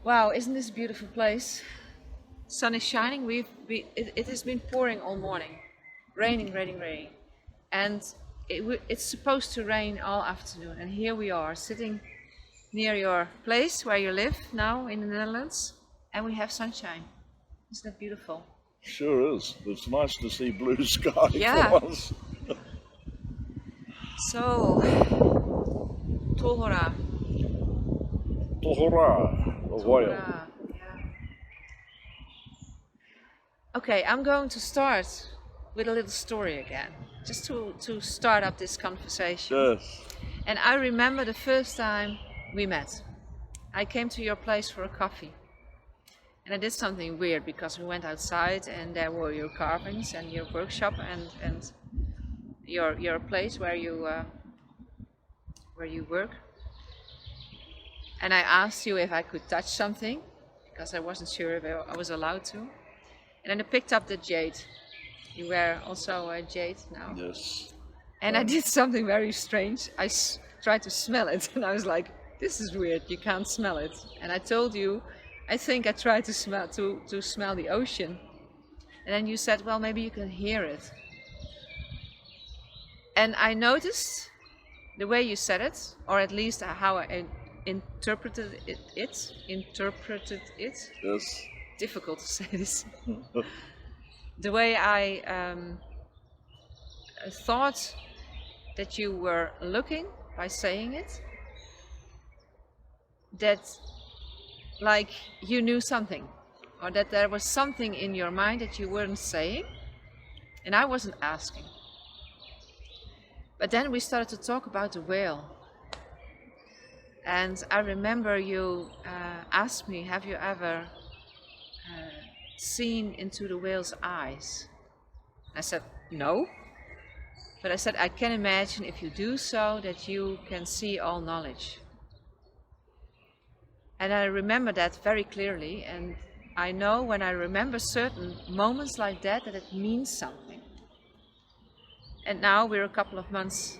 Wow, isn't this a beautiful place? Sun is shining. It has been pouring all morning, raining, raining, raining, and it's supposed to rain all afternoon. And here we are sitting near your place where you live now in the Netherlands, and we have sunshine. Isn't that beautiful? Sure is. It's nice to see blue sky Yeah. for once. So, Tohora. Tohora, the whale. Tohora. Yeah. Okay, I'm going to start with a little story again, just to start up this conversation. Yes. And I remember the first time we met. I came to your place for a coffee. And I did something weird because we went outside and there were your carvings and your workshop and your place where you work. And I asked you if I could touch something because I wasn't sure if I was allowed to. And then I picked up the jade. You wear also a jade now. Yes. And I did something very strange. I tried to smell it and I was like, this is weird, you can't smell it. And I told you, I think I tried to smell the ocean. And then you said, well, maybe you can hear it. And I noticed the way you said it, or at least how I interpreted it. Yes. Difficult to say this. The way I thought that you were looking by saying it, that like you knew something, or that there was something in your mind that you weren't saying, and I wasn't asking. But then we started to talk about the whale. And I remember you asked me, have you ever seen into the whale's eyes? I said, no. But I said, I can imagine if you do so, that you can see all knowledge. And I remember that very clearly. And I know when I remember certain moments like that it means something. And now we're a couple of months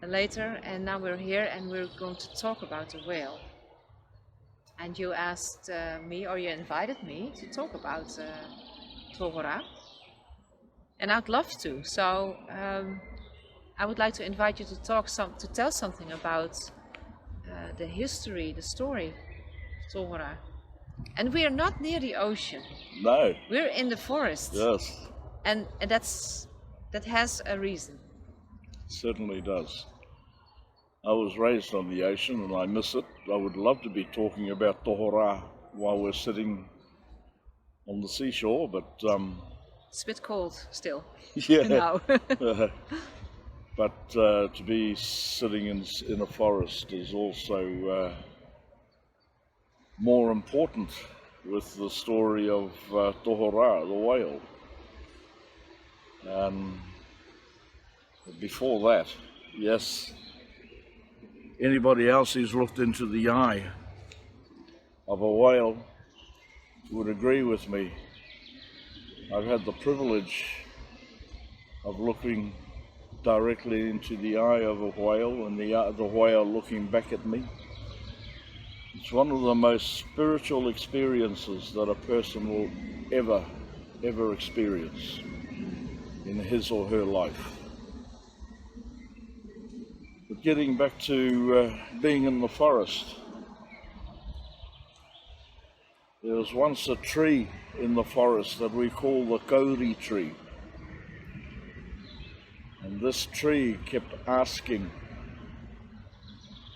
later, and now we're here and we're going to talk about the whale. And you asked me, or you invited me to talk about Tohora. And I'd love to. So I would like to invite you to tell something about the history, the story of Tohora. And we are not near the ocean. No. We're in the forest. Yes. And that has a reason. It certainly does. I was raised on the ocean and I miss it. I would love to be talking about Tohora while we're sitting on the seashore, but it's a bit cold still. Yeah. Now. But to be sitting in a forest is also more important with the story of Tohora, the whale. Before that, yes, anybody else who's looked into the eye of a whale would agree with me. I've had the privilege of looking directly into the eye of a whale and the whale looking back at me. It's one of the most spiritual experiences that a person will ever experience in his or her life. But getting back to being in the forest, there was once a tree in the forest that we call the kauri tree. And this tree kept asking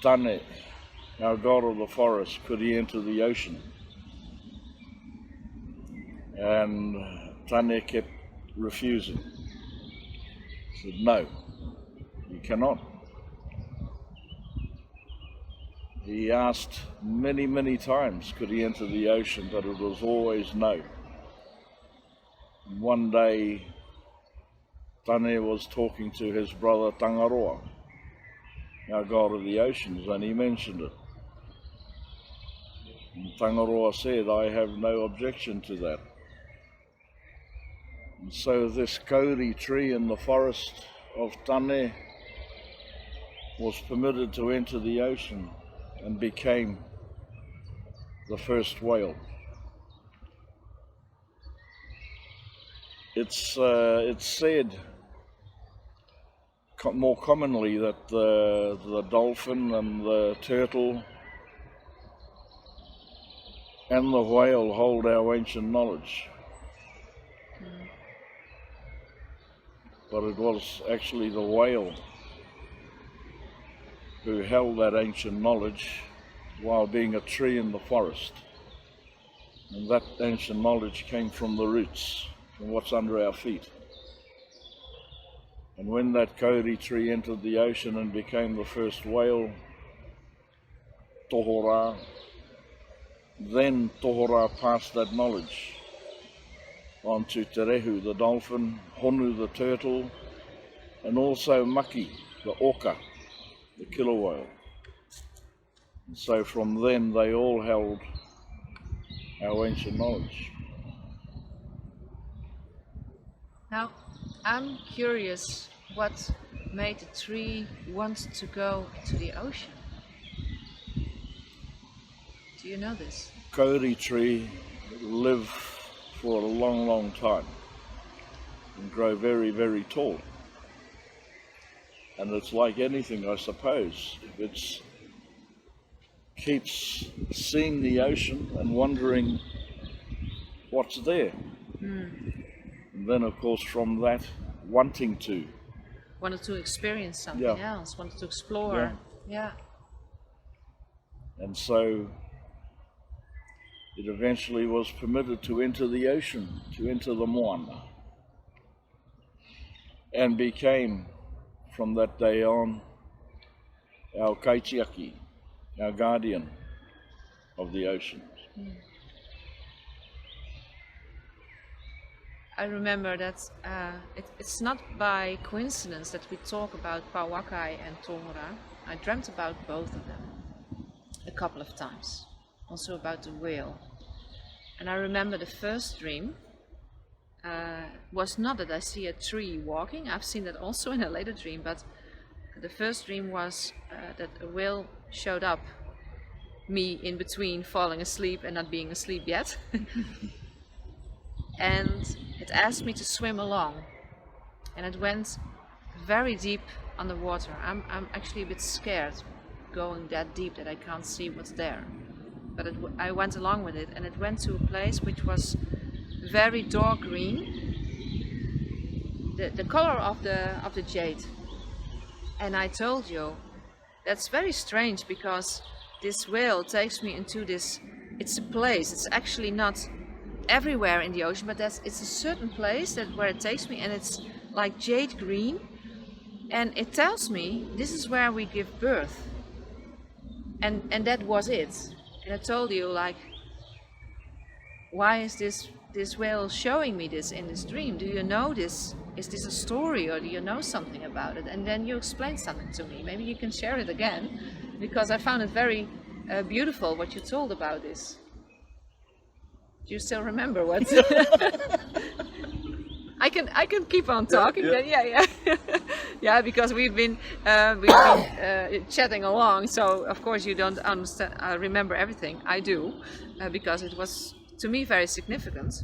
Tane, our god of the forest, could he enter the ocean? And Tane kept refusing. He said, no, you cannot. He asked many times, could he enter the ocean, but it was always no. And one day, Tane was talking to his brother Tangaroa, our god of the oceans, and he mentioned it. And Tangaroa said, I have no objection to that. And so this kauri tree in the forest of Tane was permitted to enter the ocean and became the first whale. It's said more commonly that the dolphin and the turtle and the whale hold our ancient knowledge. But it was actually the whale who held that ancient knowledge while being a tree in the forest. And that ancient knowledge came from the roots, from what's under our feet. And when that kauri tree entered the ocean and became the first whale, Tohora, then Tohora passed that knowledge on to Te Rehu, the dolphin, Honu, the turtle, and also Maki, the orca, the killer whale. And so from then they all held our ancient knowledge. Now, I'm curious what made the tree want to go to the ocean. Do you know this? Kauri tree live for a long, long time and grow very, very tall. And it's like anything, I suppose. It keeps seeing the ocean and wondering what's there. And then, of course, from that, wanted to experience something else, wanted to explore. Yeah. And so it eventually was permitted to enter the ocean, to enter the moana, and became, from that day on, our kaitiaki, our guardian of the ocean. I remember that it's not by coincidence that we talk about Pouakai and Tohora. I dreamt about both of them a couple of times, also about the whale. And I remember the first dream was not that I see a tree walking. I've seen that also in a later dream, but the first dream was that a whale showed up, me in between falling asleep and not being asleep yet. And it asked me to swim along, and it went very deep underwater. I'm actually a bit scared going that deep that I can't see what's there, but I went along with it, and it went to a place which was very dark green, the color of the jade. And I told you that's very strange, because this whale takes me into this, it's a place, it's actually not everywhere in the ocean, but it's a certain place where it takes me, and it's like jade green, and it tells me this is where we give birth, and that was it. And I told you, like, why is this whale showing me this in this dream? Do you know this? Is this a story, or do you know something about it? And then you explained something to me. Maybe you can share it again, because I found it very beautiful what you told about this. Do you still remember what? I can keep on talking. Yeah. Yeah, because we've been chatting along. So of course you don't understand. Remember everything. I do, because it was to me very significant.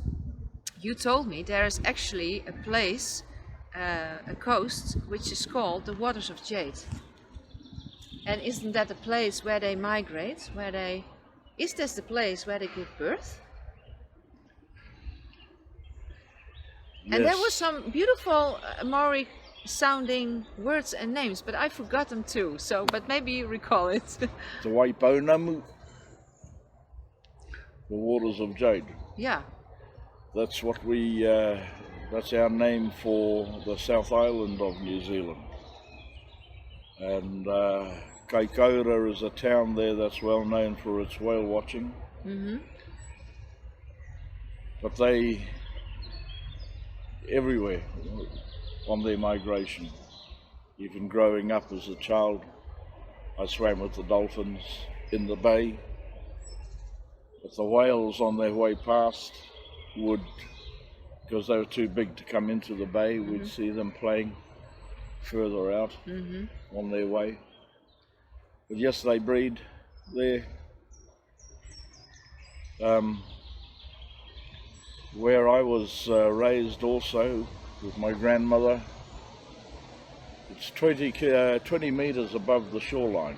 You told me there is actually a place, a coast, which is called the Waters of Jade. And isn't that the place where they migrate? Is this the place where they give birth? Yes. And there were some beautiful Maori sounding words and names, but I forgot them too. So, but maybe you recall it. The Waipounamu, the Waters of Jade. Yeah. That's what that's our name for the South Island of New Zealand. And Kaikoura is a town there that's well known for its whale watching. Mm-hmm. But they, everywhere on their migration, even growing up as a child, I swam with the dolphins in the bay. But the whales on their way past would, because they were too big to come into the bay, we'd see them playing further out on their way. But yes, they breed there. Um, where I was raised also with my grandmother, it's 20 metres above the shoreline.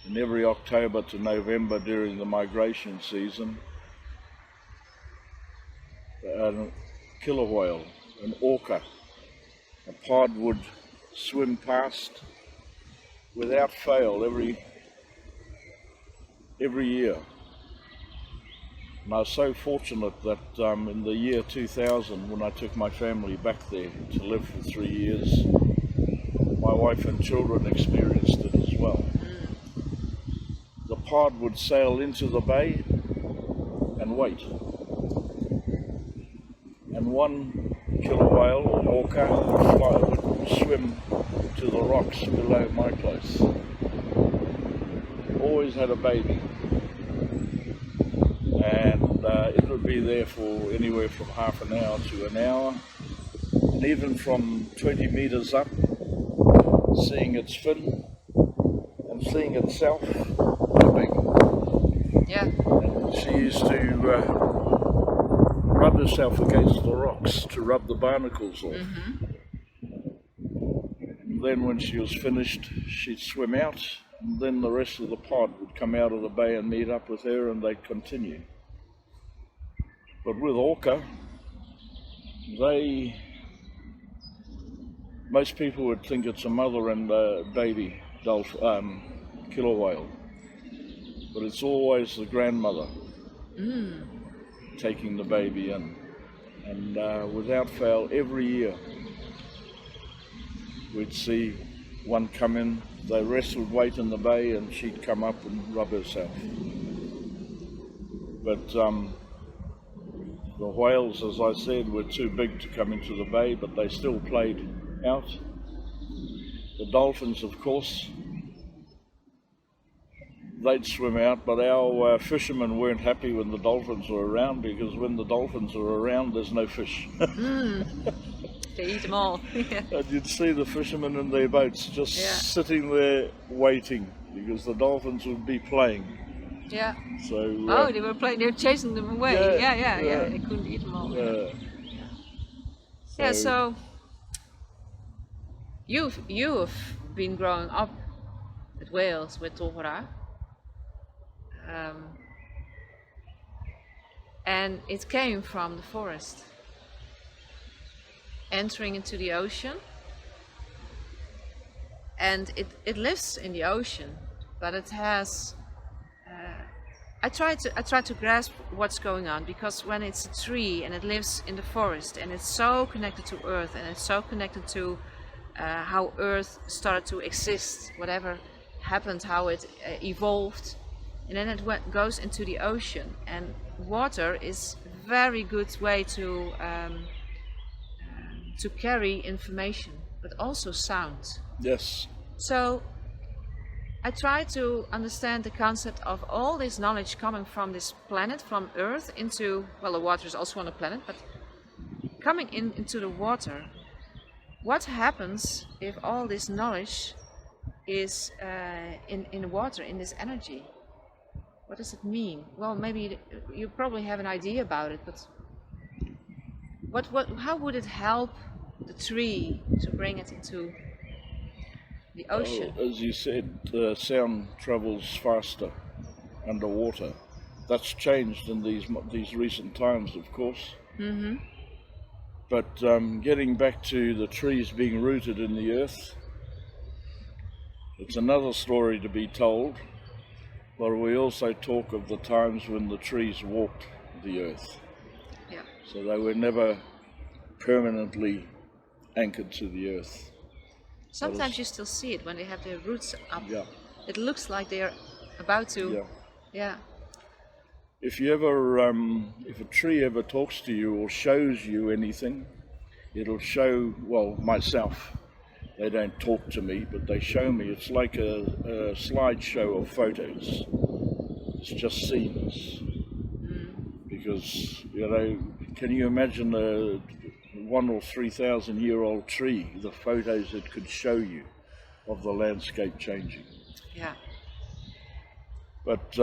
And every October to November during the migration season, a killer whale, an orca, a pod would swim past without fail every year. And I was so fortunate that in the year 2000, when I took my family back there to live for 3 years, my wife and children experienced it as well. The pod would sail into the bay and wait. And one killer whale or orca would swim to the rocks below my place. Always had a baby. And it would be there for anywhere from half an hour to an hour. And even from 20 metres up, seeing its fin and seeing itself flipping. Yeah. And she used to rub herself against the rocks to rub the barnacles off. And then when she was finished, she'd swim out, and then the rest of the pod would come out of the bay and meet up with her, and they'd continue. But with orca, most people would think it's a mother and a baby killer whale, but it's always the grandmother taking the baby in. And without fail, every year we'd see one come in. The rest would wait in the bay, and she'd come up and rub herself. But the whales, as I said, were too big to come into the bay, but they still played out. The dolphins, of course, they'd swim out, but our fishermen weren't happy when the dolphins were around, because when the dolphins are around, there's no fish. They eat them all. Yeah. And you'd see the fishermen in their boats just sitting there waiting, because the dolphins would be playing. Yeah. So. They were playing. They were chasing them away. Yeah. They couldn't eat them all. So you've been growing up at Wales with Tohora, and it came from the forest, entering into the ocean, and it lives in the ocean, but it has. I try to grasp what's going on, because when it's a tree and it lives in the forest and it's so connected to Earth and it's so connected to how Earth started to exist, whatever happened, how it evolved, and then it goes into the ocean. And water is a very good way to carry information, but also sound. Yes. So I try to understand the concept of all this knowledge coming from this planet, from Earth, into, well, the water is also on the planet, but coming into the water. What happens if all this knowledge is in water, in this energy? What does it mean? Well, maybe you probably have an idea about it, but how would it help the tree to bring it into the ocean? As you said, sound travels faster underwater. That's changed in these recent times, of course. Mm-hmm. But getting back to the trees being rooted in the earth, it's another story to be told. But we also talk of the times when the trees walked the earth. Yeah. So they were never permanently anchored to the earth. Sometimes you still see it when they have their roots up. Yeah. It looks like they're about to. Yeah. Yeah. If you ever, if a tree ever talks to you or shows you anything, it'll show, well, myself. They don't talk to me, but they show me. It's like a slideshow of photos. It's just scenes. Because, you know, can you imagine a 1,000 or 3,000 year old tree, the photos it could show you of the landscape changing? Yeah. But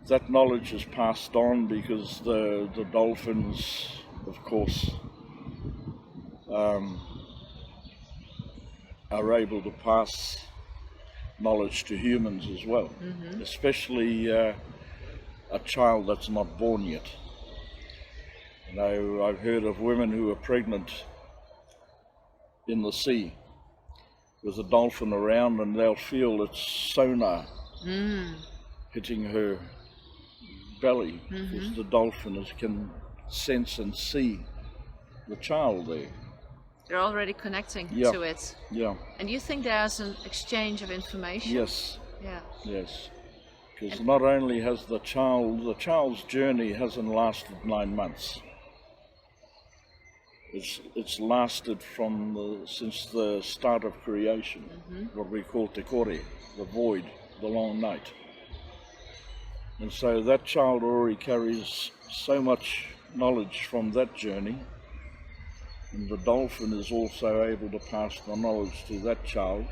that knowledge is passed on because the dolphins, of course, are able to pass knowledge to humans as well, especially a child that's not born yet. You know, I've heard of women who are pregnant in the sea with a dolphin around, and they'll feel its sonar hitting her belly because the dolphin can sense and see the child there. They're already connecting Yeah. to it. Yeah. And you think there's an exchange of information? Yes. Yeah. Yes. Because not only has the child's journey hasn't lasted 9 months. It's lasted since the start of creation, what we call te kore, the void, the long night. And so that child already carries so much knowledge from that journey, and the dolphin is also able to pass the knowledge to that child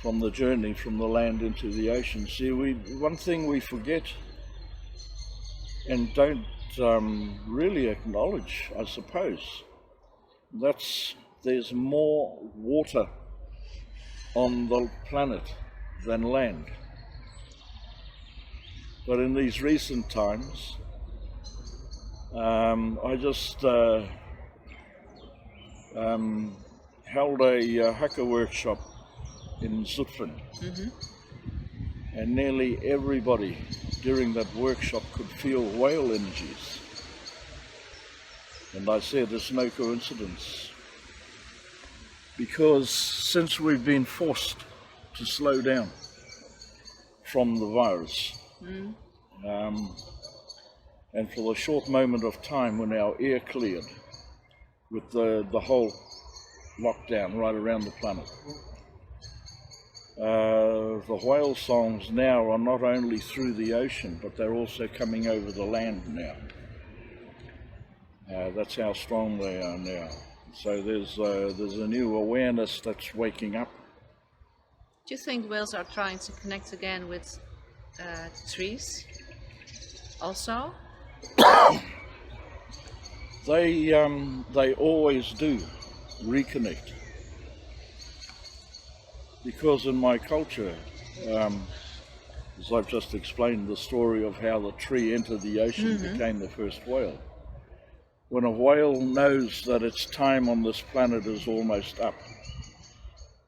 from the journey from the land into the ocean. See, one thing we forget and don't really acknowledge, I suppose, there's more water on the planet than land. But in these recent times, I just held a haka workshop in Zutphen, and nearly everybody during that workshop could feel whale energies. And I said it's no coincidence, because since we've been forced to slow down from the virus, and for the short moment of time when our air cleared with the whole lockdown right around the planet, the whale songs now are not only through the ocean, but they're also coming over the land now. That's how strong they are now. So there's a new awareness that's waking up. Do you think whales are trying to connect again with trees also? They always do reconnect, because in my culture, as I've just explained the story of how the tree entered the ocean, became the first whale. When a whale knows that its time on this planet is almost up,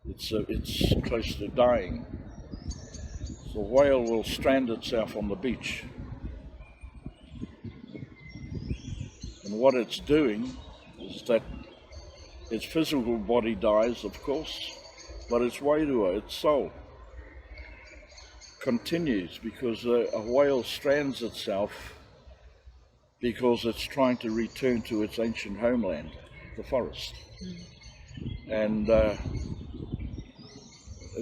it's close to dying, the whale will strand itself on the beach. And what it's doing is that its physical body dies, of course, but its wairua, its soul, continues, because a whale strands itself because it's trying to return to its ancient homeland, the forest. And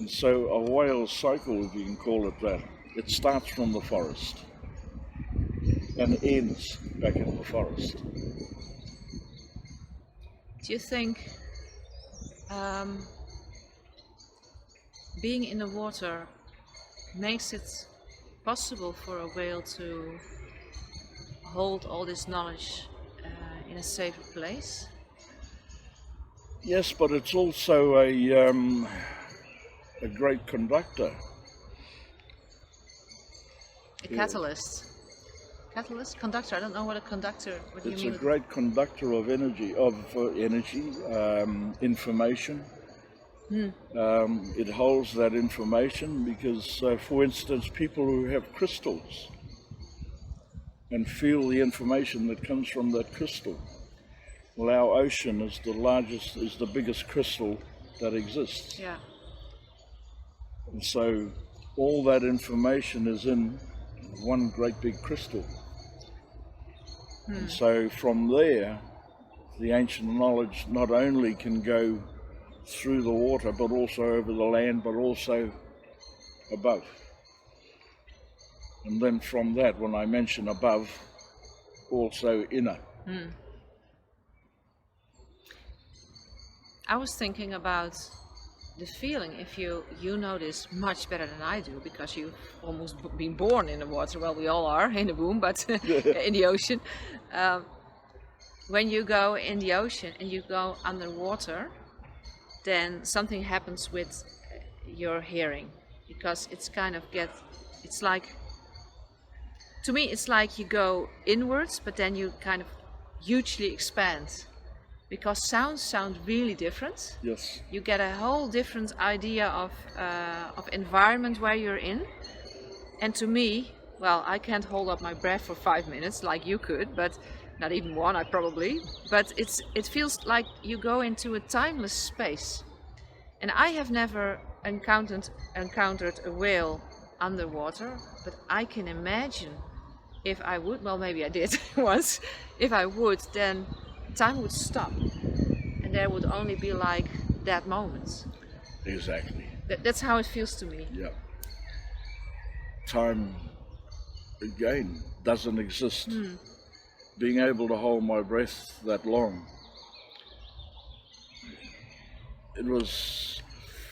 so a whale's cycle, if you can call it that, it starts from the forest and ends back in the forest. Do you think being in the water makes it possible for a whale to hold all this knowledge in a safer place? Yes, but it's also a great conductor. A catalyst. Catalyst? Conductor? I don't know what a conductor, what do you mean? It's a great conductor of energy, information. It holds that information because, for instance, people who have crystals and feel the information that comes from that crystal. Well, our ocean is the biggest crystal that exists. Yeah. And so all that information is in one great big crystal. And so from there, the ancient knowledge not only can go through the water, but also over the land, but also above. And then from that, when I mention above, also inner. I was thinking about the feeling, if you know this much better than I do, because you've almost been born in the water. Well, we all are in the womb, but in the ocean. When you go in the ocean and you go underwater, then something happens with your hearing, because it's kind of it's like, to me, it's like you go inwards, but then you kind of hugely expand, because sounds sound really different. Yes. You get a whole different idea of environment where you're in. And to me, well, I can't hold up my breath for 5 minutes like you could, but not even one, I probably. But it feels like you go into a timeless space. And I have never encountered a whale underwater, but I can imagine if I would, well, maybe I did once, if I would, then time would stop. And there would only be like that moment. Exactly. That's how it feels to me. Yeah. Time, again, doesn't exist. Being able to hold my breath that long, it was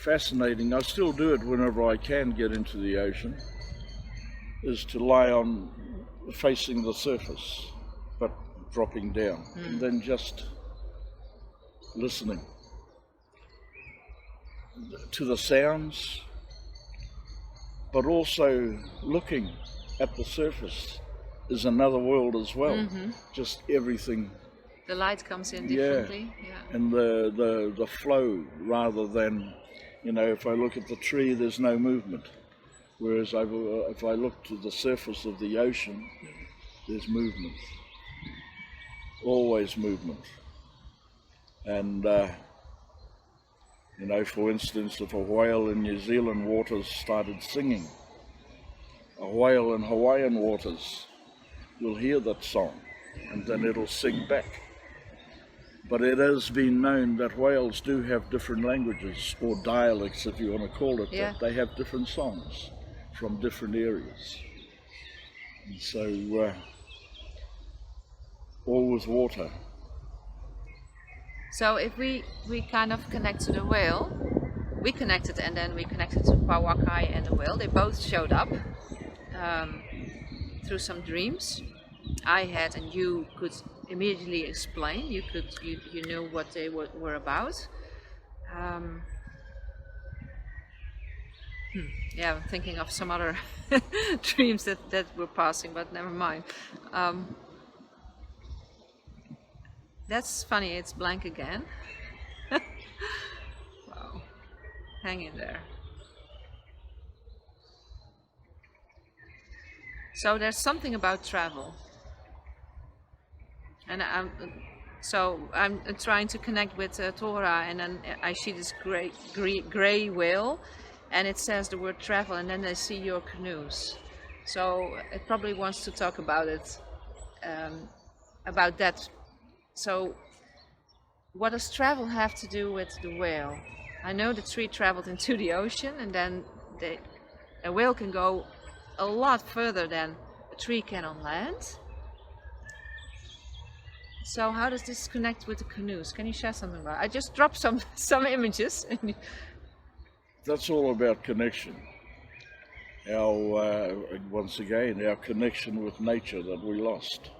fascinating. I still do it whenever I can get into the ocean, is to lie on facing the surface, but dropping down, and then just listening to the sounds, but also looking at the surface is another world as well. Just everything. The light comes in differently. Yeah. And the flow, rather than, if I look at the tree, there's no movement. Whereas if I look to the surface of the ocean, there's movement. Always movement. And, for instance, if a whale in New Zealand waters started singing, a whale in Hawaiian waters, you'll hear that song, and then it'll sing back. But it has been known that whales do have different languages, or dialects, if you want to call it that. They have different songs from different areas. And so, all with water. So if we kind of connect to the whale, we connected, and then we connected to Pouakai and the whale. They both showed up through some dreams I had, and you could immediately explain. You knew what they were about. Yeah, I'm thinking of some other dreams that were passing, but never mind. That's funny, it's blank again. Wow, hang in there. So there's something about travel. And I'm trying to connect with Tohora, and then I see this gray whale, and it says the word travel, and then I see your canoes. So it probably wants to talk about it, about that. So what does travel have to do with the whale? I know the tree traveled into the ocean, and then a whale can go a lot further than a tree can on land. So how does this connect with the canoes? Can you share something about it? I just dropped some images. That's all about connection. Once again, our connection with nature that we lost.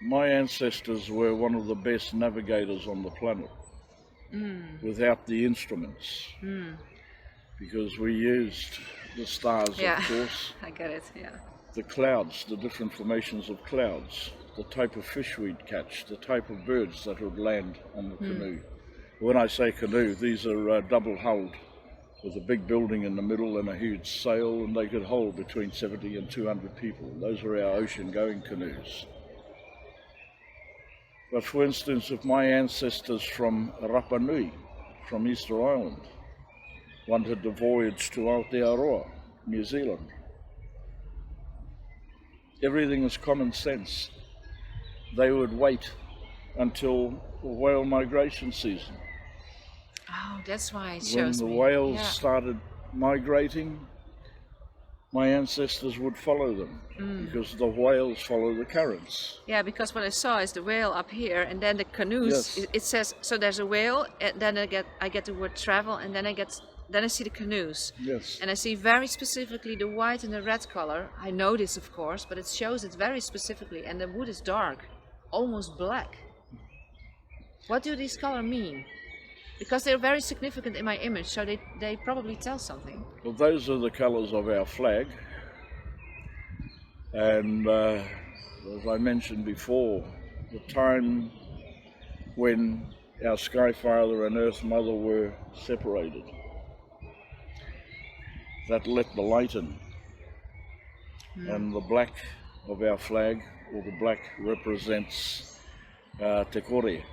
My ancestors were one of the best navigators on the planet, without the instruments, because we used the stars, of course. I get it, yeah. The clouds, the different formations of clouds, the type of fish we'd catch, the type of birds that would land on the canoe. When I say canoe, these are double-hulled, with a big building in the middle and a huge sail, and they could hold between 70 and 200 people. Those are our ocean-going canoes. But for instance, if my ancestors from Rapa Nui, from Easter Island, wanted to voyage to Aotearoa, New Zealand, everything was common sense. They would wait until the whale migration season. Oh, that's why it shows when me. the whales started migrating, my ancestors would follow them because the whales follow the currents. Yeah, because what I saw is the whale up here, and then the canoes. Yes. It says so. There's a whale, and then I get the word travel, and then I see the canoes. Yes. And I see very specifically the white and the red color. I know this, of course, but it shows it very specifically, and the wood is dark, almost black. What do these colors mean? Because they're very significant in my image, so they probably tell something. Well, those are the colours of our flag. And as I mentioned before, the time when our Sky Father and Earth Mother were separated, that let the light in. And the black of our flag, or the black, represents Te Kore,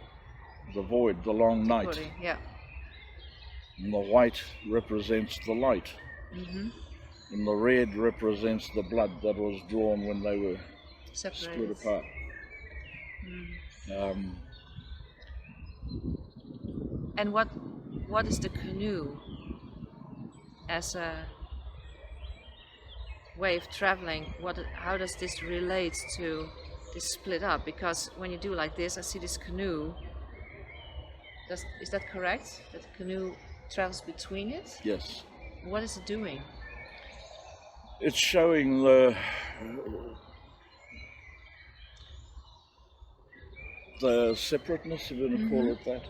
the void, the long night. Body, yeah. And the white represents the light. And the red represents the blood that was drawn when they were Separated. split apart. And what is the canoe as a way of traveling? How does this relate to this split up? Because when you do like this, I see this canoe. Is that correct? That the canoe travels between it? Yes. What is it doing? It's showing the separateness, if you want to call it that.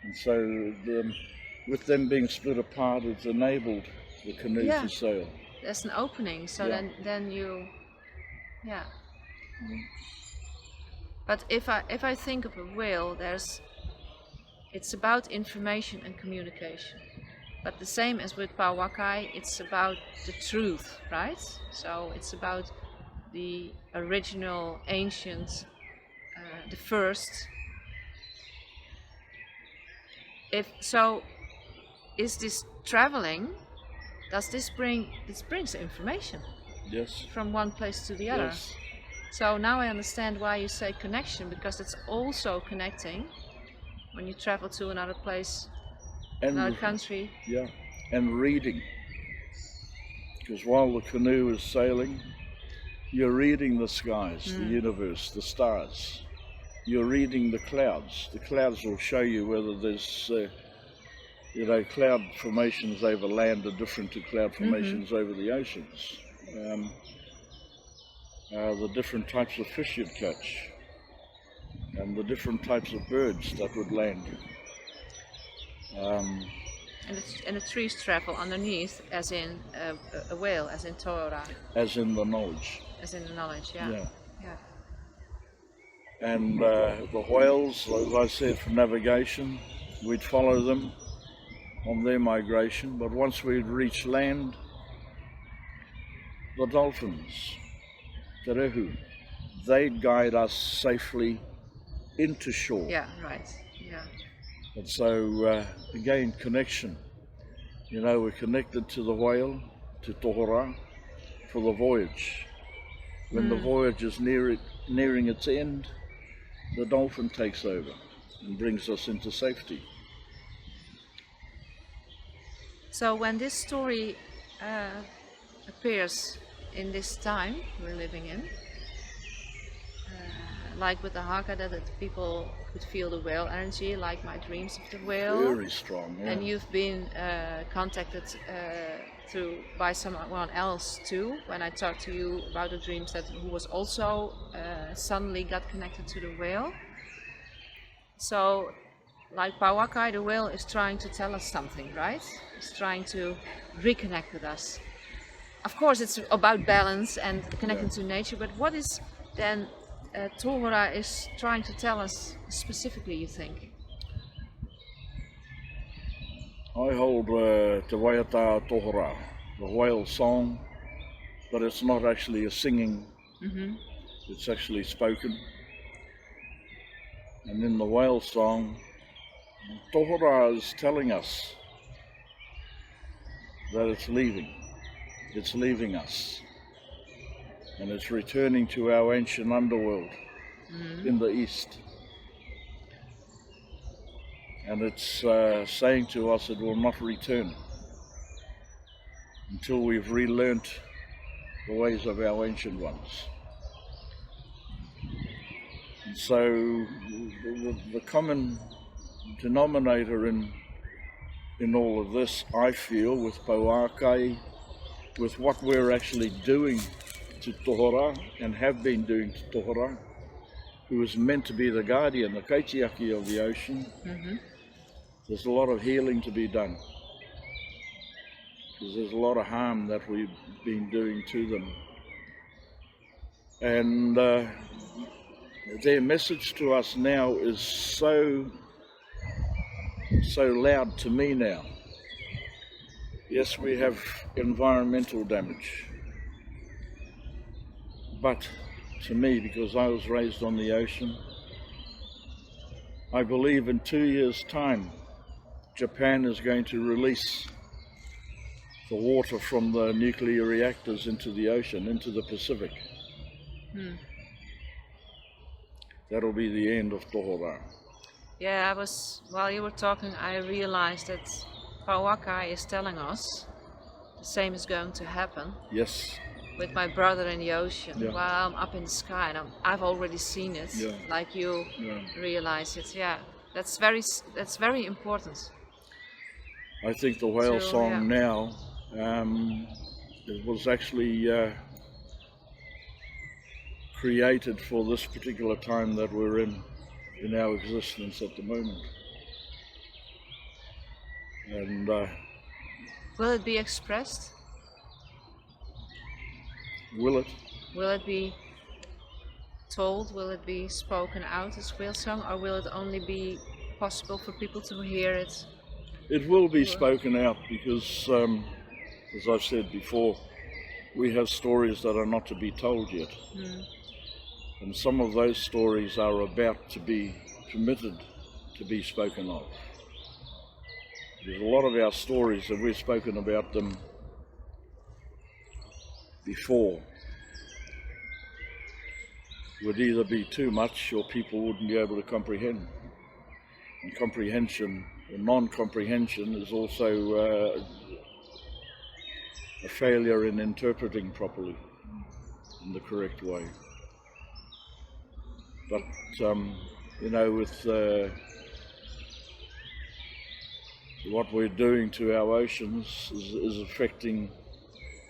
And so with them being split apart, it's enabled the canoe to sail. There's an opening, so then you, But if I think of a whale, it's about information and communication. But the same as with Pouakai, it's about the truth, right? So it's about the original, ancient, the first. Is this traveling? This brings information? Yes. From one place to the other. Yes. So now I understand why you say connection, because it's also connecting when you travel to another place, another country. Yeah, and reading. Because while the canoe is sailing, you're reading the skies, the universe, the stars. You're reading the clouds. The clouds will show you whether there's, cloud formations over land are different to cloud formations over the oceans. The different types of fish you'd catch, and the different types of birds that would land. And the trees travel underneath, as in a whale, as in Tohora. As in the knowledge. As in the knowledge, yeah. And the whales, as I said, for navigation, we'd follow them on their migration, but once we'd reach land, the dolphins, te rehu, they'd guide us safely into shore. Yeah, right, yeah. And so, again, connection. We're connected to the whale, to Tohora, for the voyage. When the voyage is nearing its end, the dolphin takes over and brings us into safety. So when this story appears in this time we're living in, like with the haka, that people could feel the whale energy, like my dreams of the whale. Very strong, yeah. And you've been contacted by someone else too, when I talked to you about the dreams, who was also suddenly got connected to the whale. So, like Pouakai, the whale is trying to tell us something, right? It's trying to reconnect with us. Of course, it's about balance and connecting to nature, but what is then Tohora is trying to tell us specifically, you think? I hold Te Waiata Tohora, the whale song, but it's not actually a singing, it's actually spoken. And in the whale song, Tohora is telling us that it's leaving us, and it's returning to our ancient underworld in the east. And it's saying to us it will not return until we've relearnt the ways of our ancient ones. And so the common denominator in all of this, I feel, with Pouakai, with what we're actually doing to Tohora and have been doing to Tohora, who is meant to be the guardian, the kaitiaki of the ocean, there's a lot of healing to be done. Because there's a lot of harm that we've been doing to them. And their message to us now is so loud to me now. Yes, we have environmental damage. But to me, because I was raised on the ocean, I believe in 2 years' time, Japan is going to release the water from the nuclear reactors into the ocean, into the Pacific. That'll be the end of Tohora. Yeah, while you were talking, I realized that Pouakai is telling us the same is going to happen. Yes. With my brother in the ocean, Yeah. while I'm up in the sky, and I've already seen it, Yeah. like you realize it. Yeah, that's very important. I think the whale song yeah. now, it was actually created for this particular time that we're in our existence at the moment. And will it be expressed? Will it? Will it be told? Will it be spoken out as whale song, or will it only be possible for people to hear it? It will be spoken out because, as I've said before, we have stories that are not to be told yet. And some of those stories are about to be permitted to be spoken of. There's a lot of our stories that we've spoken about them before would either be too much or people wouldn't be able to comprehend. And comprehension or non-comprehension is also a failure in interpreting properly in the correct way. But you know, with what we're doing to our oceans is affecting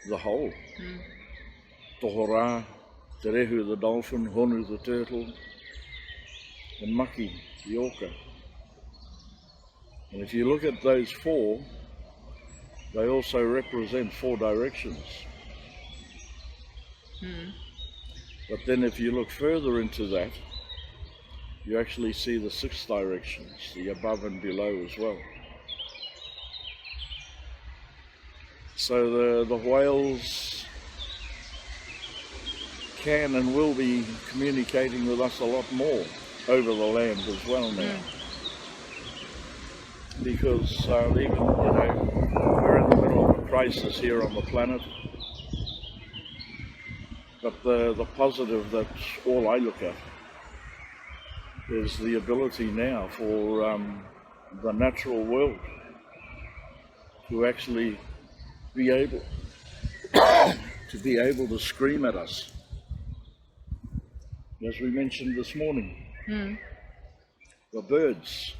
the whole. Tohora, Te Rehu the dolphin, Honu the turtle, and Maki the orca. And if you look at those four, they also represent 4 directions. But then if you look further into that, you actually see the 6 directions, the above and below as well. So the whales can and will be communicating with us a lot more over the land as well now. Because even, you know, we're in the middle of a crisis here on the planet. But the positive that all I look at is the ability now for the natural world to actually be able to scream at us. As we mentioned this morning, the birds,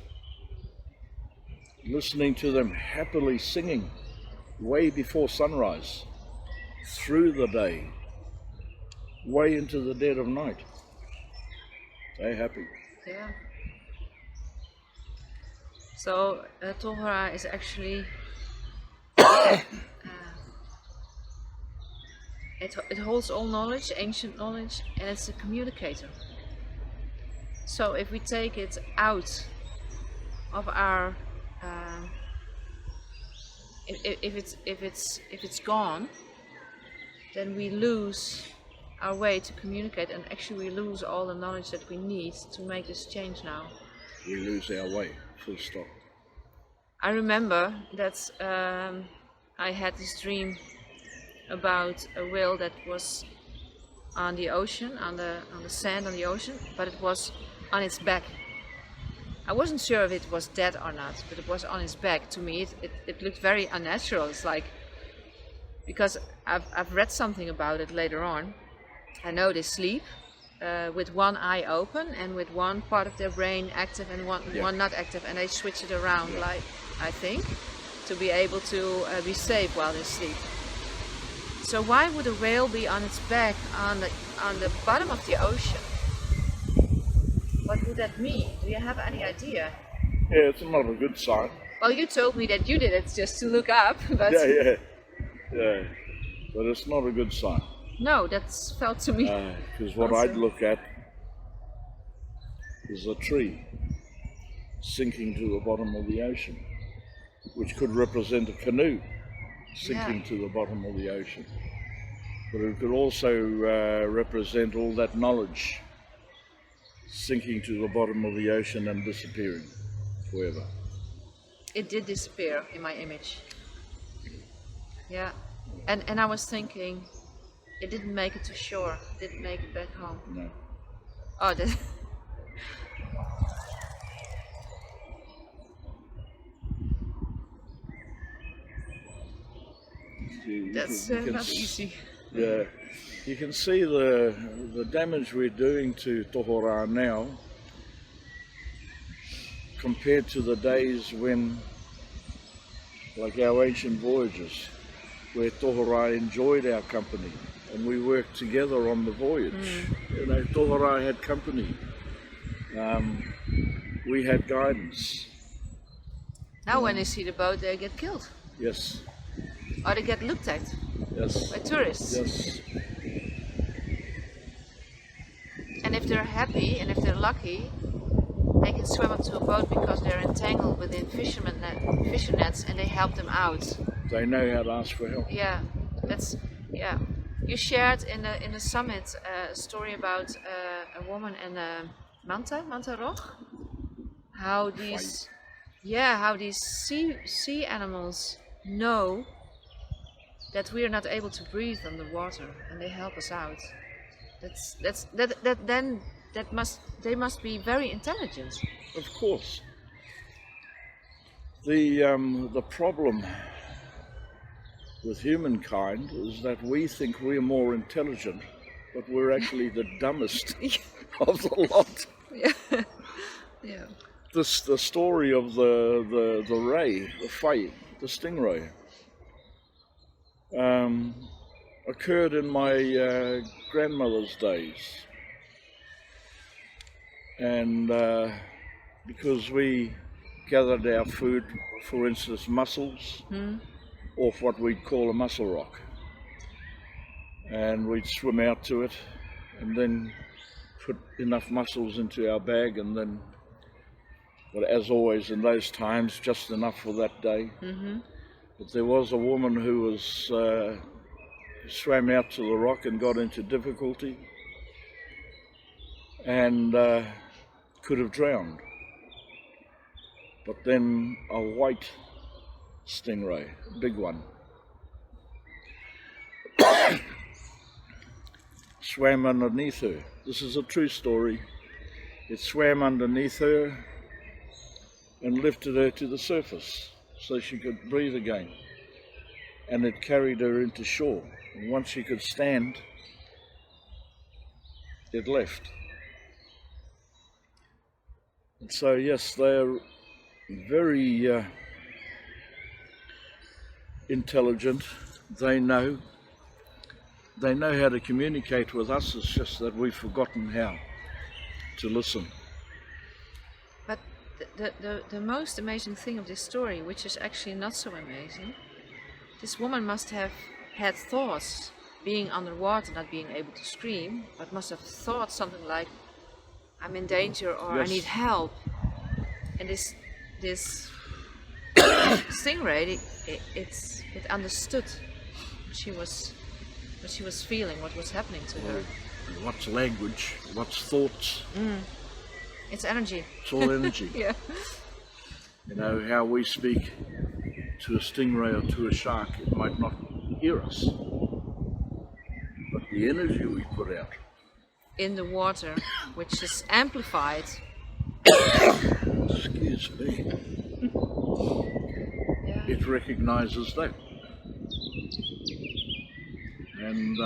listening to them happily singing way before sunrise, through the day, way into the dead of night. They're happy. Yeah. So Tohora is actually it holds all knowledge, ancient knowledge, and it's a communicator. So if we take it out of our if it's gone, then we lose our way to communicate, and actually we lose all the knowledge that we need to make this change now. We lose our way, full stop. I remember that I had this dream about a whale that was on the ocean, on the sand on the ocean, but it was on its back. I wasn't sure if it was dead or not, but it was on its back. To me, it looked very unnatural. It's like because I've read something about it later on. I know they sleep with one eye open and with one part of their brain active and one not active, and they switch it around, like, I think, to be able to be safe while they sleep. So why would a whale be on its back on the bottom of the ocean? What would that mean? Do you have any idea? Yeah, it's not a good sign. Well, you told me that you did it just to look up, but Yeah. But it's not a good sign. no, that's felt to me. Because what also. I'd look at is a tree sinking to the bottom of the ocean, which could represent a canoe sinking to the bottom of the ocean. But it could also represent all that knowledge sinking to the bottom of the ocean and disappearing forever. It did disappear in my image. Yeah, and I was thinking, it didn't make it to shore, didn't make it back home. No. Oh, that. That's not easy. Yeah, you can see the damage we're doing to Tohora now compared to the days when, like our ancient voyages, where Tohora enjoyed our company and we worked together on the voyage. You know, Tohora had company. We had guidance. Now when they see the boat, they get killed. Yes. Or they get looked at Yes. by tourists. Yes. And if they're happy and if they're lucky, they can swim up to a boat because they're entangled within fishing nets, and they help them out. They know how to ask for help. Yeah, that's You shared in the summit a story about a woman and a manta rock. How these sea animals know that we are not able to breathe underwater, and they help us out. They must be very intelligent. Of course. The problem with humankind is that we think we're more intelligent, but we're actually the dumbest of the lot. Yeah. Yeah. The story of the ray, the fay, the stingray, occurred in my grandmother's days, and because we gathered our food, for instance, mussels, off what we'd call a mussel rock, and we'd swim out to it and then put enough mussels into our bag, and then, but as always in those times, just enough for that day. But there was a woman who was swam out to the rock and got into difficulty and could have drowned. But then a white stingray, a big one, swam underneath her. This is a true story. It swam underneath her and lifted her to the surface so she could breathe again. And it carried her into shore. And once she could stand, it left. And so yes, they're very intelligent. They know how to communicate with us. It's just that we've forgotten how to listen. But the most amazing thing of this story, which is actually not so amazing, this woman must have had thoughts, being underwater, not being able to scream, but must have thought something like, I'm in danger, or I need help. And this stingray, it understood what she was feeling, what was happening to her. What's language? What's thoughts? It's energy. It's all energy. Yeah. You know, how we speak to a stingray or to a shark, it might not hear us, but the energy we put out in the water, which is amplified. Excuse me. Yeah. It recognizes that. And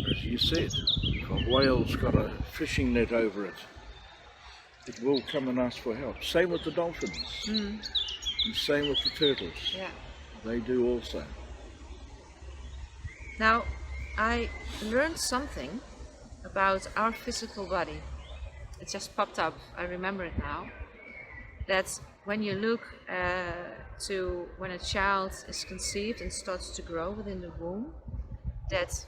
as you said, if a whale's got a fishing net over it, it will come and ask for help. Same with the dolphins. And same with the turtles. Yeah. They do also. Now, I learned something about our physical body. It just popped up. I remember it now. That when you look to when a child is conceived and starts to grow within the womb, that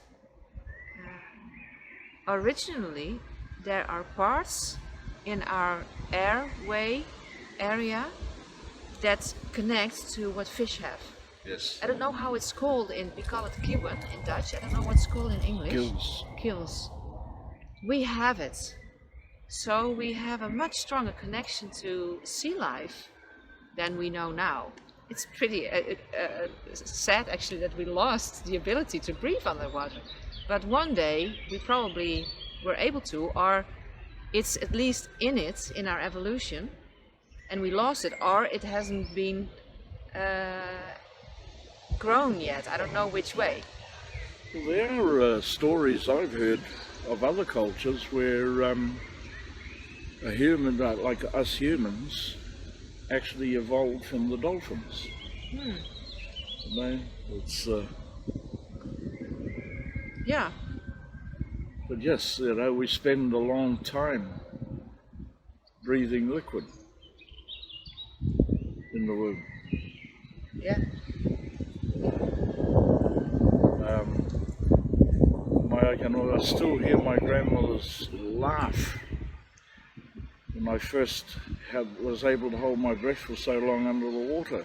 originally there are parts in our airway area that connect to what fish have. Yes. I don't know how it's called we call it kieuwen in Dutch. I don't know what it's called in English. Gills. Gills. We have it. So we have a much stronger connection to sea life than we know now. It's pretty sad actually that we lost the ability to breathe underwater. But one day we probably were able to, or it's at least in our evolution, and we lost it, or it hasn't been grown yet. I don't know which way. Well, there are stories I've heard of other cultures where a human, like us humans, actually evolved from the dolphins. You know, it's Yeah. but yes, you know, we spend a long time breathing liquid in the womb. Yeah. I still hear my grandmother's laugh when I first was able to hold my breath for so long under the water.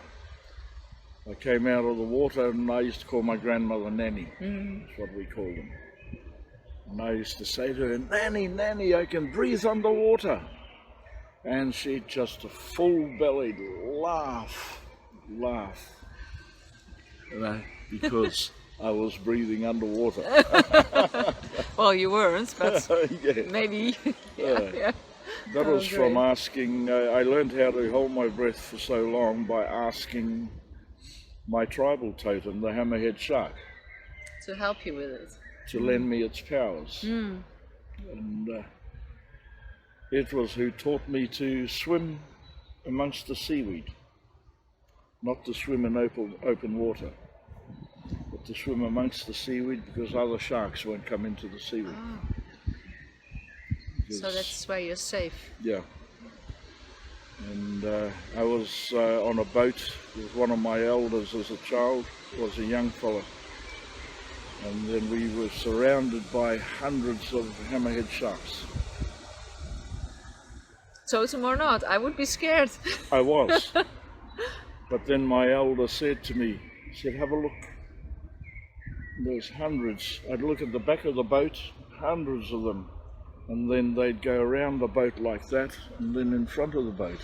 I came out of the water and I used to call my grandmother Nanny. That's what we called them. And I used to say to her, Nanny, Nanny, I can breathe underwater. And she'd just a full-bellied laugh, because I was breathing underwater. Well, you weren't, but Yeah. maybe. Yeah. That was from asking, I learned how to hold my breath for so long by asking my tribal totem, the hammerhead shark, To help you with it. to lend me its powers. And it was who taught me to swim amongst the seaweed, not to swim in open water, but to swim amongst the seaweed because other sharks won't come into the seaweed. So that's why you're safe. Yeah. And I was on a boat with one of my elders as a child, was a young fella. And then we were surrounded by hundreds of hammerhead sharks. Totem or not, I would be scared. I was. But then my elder said to me, he said, have a look. There's hundreds. I'd look at the back of the boat, hundreds of them. And then they'd go around the boat like that, and then in front of the boat.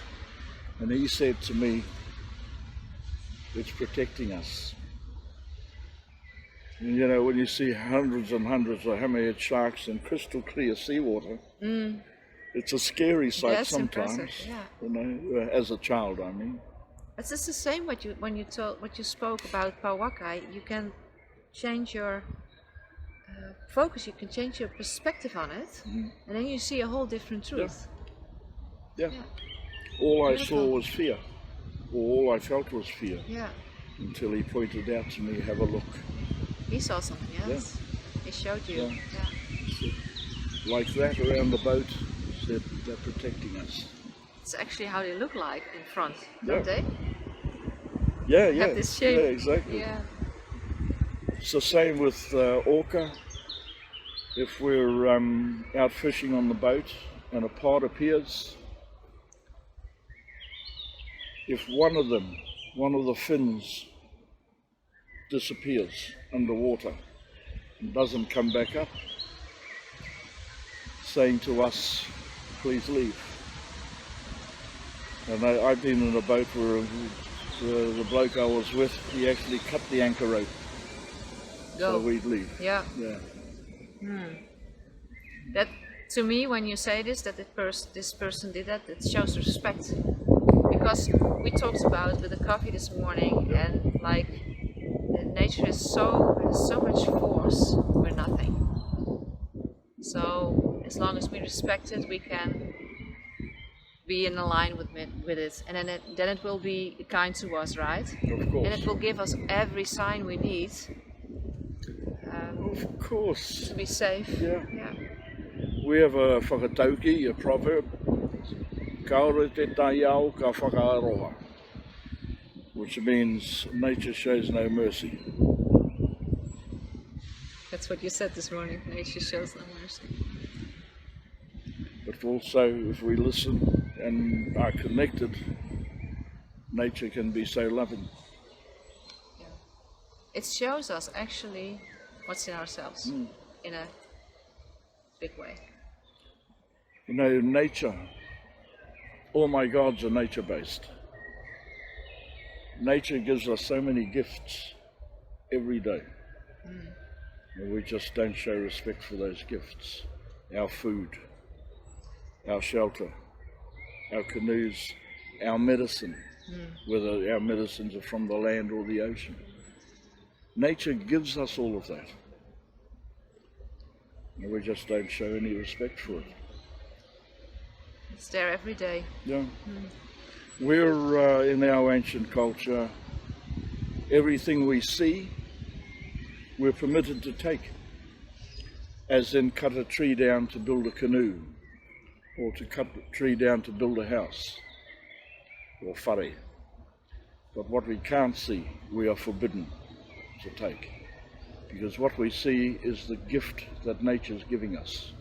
And he said to me, it's protecting us. And you know, when you see hundreds and hundreds of hammerhead sharks in crystal clear seawater, it's a scary sight. That's sometimes. impressive, yeah. You know, as a child, I mean. It's just the same what you spoke about Pouakai. You can change your focus, you can change your perspective on it, and then you see a whole different truth. Yeah. Yeah. All I Beautiful. saw was fear, or all I felt was fear, Yeah. until he pointed out to me, have a look. He saw something else. He showed you. Yeah. Yeah. Like that around the boat, said they're protecting us. It's actually how they look like in front, Yeah. don't they? Yeah, yeah. Have this shape. Yeah, exactly. Yeah. It's the same with orca. If we're out fishing on the boat and a pod appears, if one of the fins disappears underwater and doesn't come back up, saying to us, please leave. And I've been in a boat where the bloke I was with, he actually cut the anchor rope Go. so we'd leave. Yeah. Yeah. That, to me, when you say this, that this person did that, it shows respect. Because we talked about with the coffee this morning, and like And nature has so much force. We're nothing. So as long as we respect it, we can be in line with it, and then it will be kind to us, right? Of course. And it will give us every sign we need Of course. to be safe. Yeah. Yeah. We have a whakatauki, a proverb, kaore te tai au ka whakaaroha, which means nature shows no mercy. That's what you said this morning. Nature shows no mercy. But also, if we listen and are connected, nature can be so loving. Yeah. It shows us actually what's in ourselves in a big way. You know, nature, all my gods are nature-based. Nature gives us so many gifts every day. And we just don't show respect for those gifts. Our food, our shelter, our canoes, our medicine, whether our medicines are from the land or the ocean. Nature gives us all of that. And we just don't show any respect for it. It's there every day. Yeah. We're in our ancient culture, everything we see, we're permitted to take. As in cut a tree down to build a canoe, or to cut a tree down to build a house, or whare. But what we can't see, we are forbidden to take. Because what we see is the gift that nature's giving us.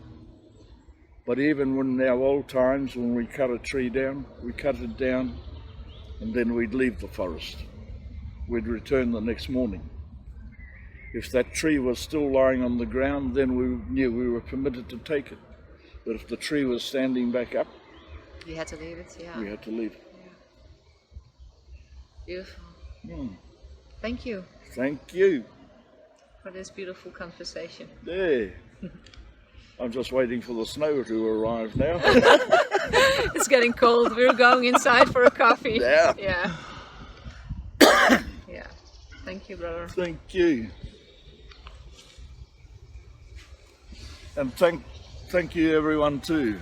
But even in our old times, when we cut a tree down, we cut it down and then we'd leave the forest. We'd return the next morning. If that tree was still lying on the ground, then we knew we were permitted to take it. But if the tree was standing back up, We had to leave it, yeah. we had to leave it. Beautiful. Mm. Thank you Thank you. for this beautiful conversation. There. I'm just waiting for the snow to arrive now. It's getting cold. We're going inside for a coffee. Yeah. Yeah. Yeah. Thank you, brother. Thank you. And thank you everyone too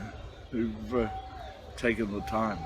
who've taken the time.